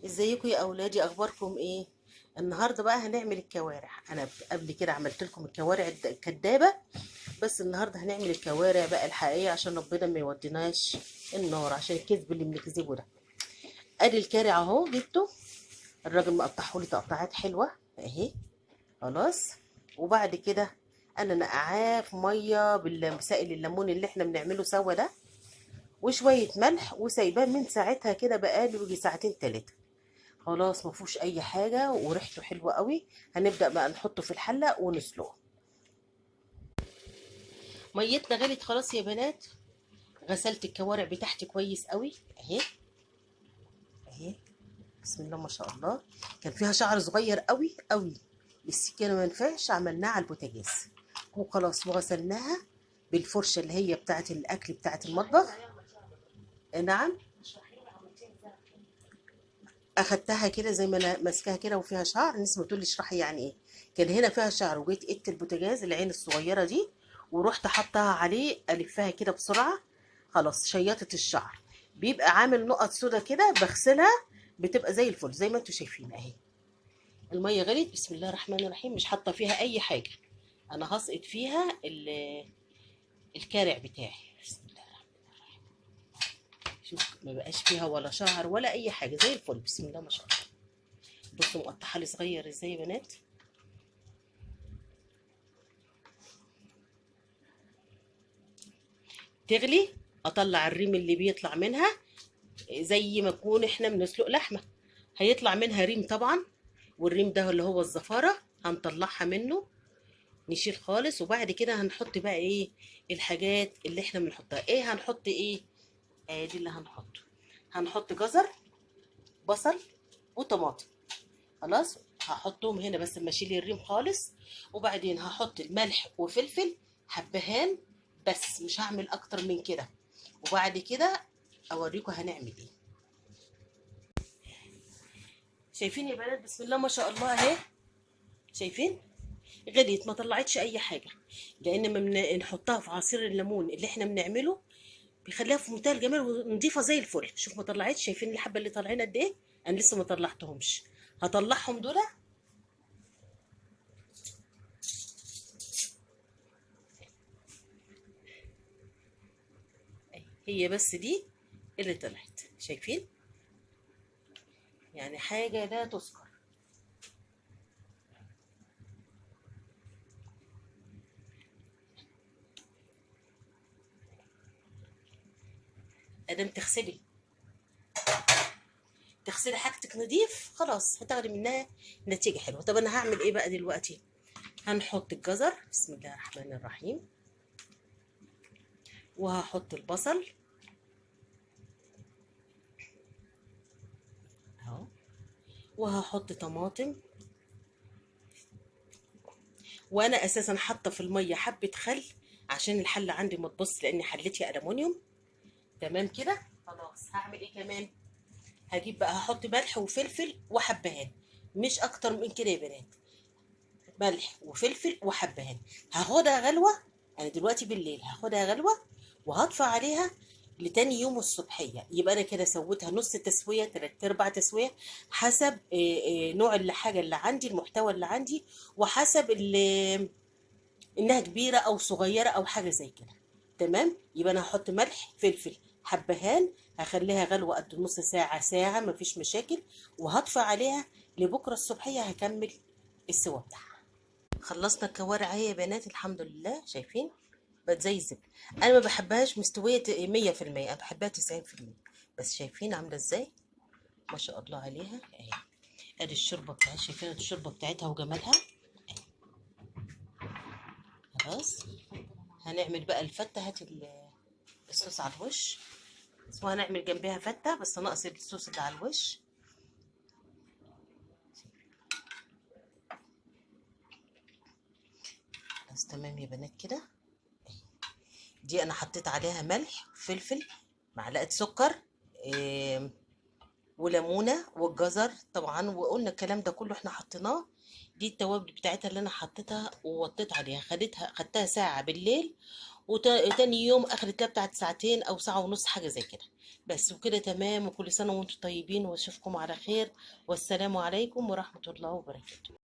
ازيكم يا اولادي؟ اخباركم ايه؟ النهارده بقى هنعمل الكوارع. انا قبل كده عملت لكم الكوارع الكدابه، بس النهارده هنعمل الكوارع بقى الحقيقيه عشان ربنا ما يوديناش النار، عشان الكذب اللي بنكذبه ده. ادي الكارع اهو جبته، الراجل مقطعه لي تقطعات حلوه اهي. خلاص. وبعد كده انا نقعاه في ميه بسائل الليمون اللي احنا بنعمله سوا ده، وشويه ملح، وسايباه من ساعتها كده بقاله يجي ساعتين تلاتة. خلاص ما فيهوش اي حاجه وريحته حلوه قوي. هنبدا بقى نحطه في الحله ونسلقه. ميتنا غلت خلاص يا بنات. غسلت الكوارع بتاعتي كويس قوي اهي. اهي، بسم الله ما شاء الله. كان فيها شعر صغير قوي قوي، بالسكينه ما ينفعش، عملناه على البوتاجاز وخلاص، وغسلناها بالفرشه اللي هي بتاعه الاكل بتاعه المطبخ. نعم. اخدتها كده زي ما انا ماسكاها كده وفيها شعر. نسمة تقول لي اشرحي يعني ايه. كان هنا فيها شعر، وجيت قدت البوتاجاز العين الصغيره دي ورحت حطها عليه، الفها كده بسرعه. خلاص شيطت الشعر، بيبقى عامل نقط سودا كده، بغسلها بتبقى زي الفل زي ما انتم شايفين اهي. الميه غليت، بسم الله الرحمن الرحيم، مش حاطه فيها اي حاجه. انا هسقط فيها الكارع بتاعي. بسم الله الرحمن الرحيم. شوف ما بقاش فيها ولا شعر ولا اي حاجه، زي الفل بسم الله ما شاء الله. بصوا مقطعه لي صغير ازاي يا بنات. تغلي، اطلع الريم اللي بيطلع منها، زي ما نكون احنا بنسلق لحمه، هيطلع منها ريم طبعا. والريم ده اللي هو الزفاره، هنطلعها منه، نشيل خالص. وبعد كده هنحط بقى ايه الحاجات اللي احنا بنحطها. ايه هنحط ايه؟ ادي اللي هنحطه. هنحط جزر، بصل، وطماطم. خلاص هحطهم هنا بس اما اشيل الريم خالص. وبعدين هحط الملح وفلفل حبهان، بس مش هعمل اكتر من كده. وبعد كده اوريكم هنعمل ايه. شايفين يا بنات؟ بسم الله ما شاء الله اهي. شايفين؟ غليت، ما طلعتش اي حاجه، لان لما نحطها في عصير الليمون اللي احنا بنعمله بيخليها في منتهى الجمال ونضيفه زي الفل. شوف ما طلعتش، شايفين الحبه اللي طالعين قد ايه؟ انا لسه ما طلعتهمش، هطلعهم دول. هي بس دي اللي طلعت، شايفين؟ يعني حاجه لا تذكر. ادام تغسلي حاجتك نضيف خلاص هتاخدي منها نتيجه حلوه. طب انا هعمل ايه بقى دلوقتي؟ هنحط الجزر، بسم الله الرحمن الرحيم، وهحط البصل اهو، وهحط طماطم. وانا اساسا حاطه في الميه حبه خل عشان الحله عندي ما تبص، لان حلتي الومنيوم. تمام كده. خلاص هعمل ايه كمان؟ هجيب بقى هحط ملح وفلفل وحبهان، مش اكتر من كده يا بنات. ملح وفلفل وحبهان. هاخدها غلوه، انا دلوقتي بالليل هاخدها غلوه، وهطفى عليها لتاني يوم الصبحيه. يبقى انا كده سويتها نص تسويه، تلات ارباع تسويه، حسب نوع الحاجه اللي عندي، المحتوى اللي عندي، وحسب انها كبيره او صغيره او حاجه زي كده. تمام. يبقى انا هحط ملح فلفل حبهان، هخليها غلوه قد نص ساعه ساعه، مفيش مشاكل، وهطفى عليها لبكره الصبحيه هكمل السوا بتاعها. خلصنا الكوارع اهي يا بنات، الحمد لله. شايفين؟ بقت زي الزبده. انا ما بحبهاش مستويه 100%، انا بحبها 90%. بس شايفين عامله ازاي؟ ما شاء الله عليها اهي. ادي الشوربه بتاعتها، شايفين الشوربه بتاعتها وجمالها. خلاص هنعمل بقى الفته. هات الصوص على الوش، بس هنعمل جنبها فته، بس ناقص الصوص اللي على الوش. بس تمام يا بنات كده. دي انا حطيت عليها ملح فلفل، معلقه سكر، إيه، وليمونه والجزر طبعا، وقلنا الكلام ده كله احنا حطيناه. دي التوابل بتاعتها اللي انا حطيتها ووطيت عليها، خدتها ساعه بالليل، وتاني يوم اخدت لها بتاعت ساعتين او ساعه ونص حاجه زي كده. بس وكده تمام، وكل سنه وانتم طيبين واشوفكم على خير، والسلام عليكم ورحمه الله وبركاته.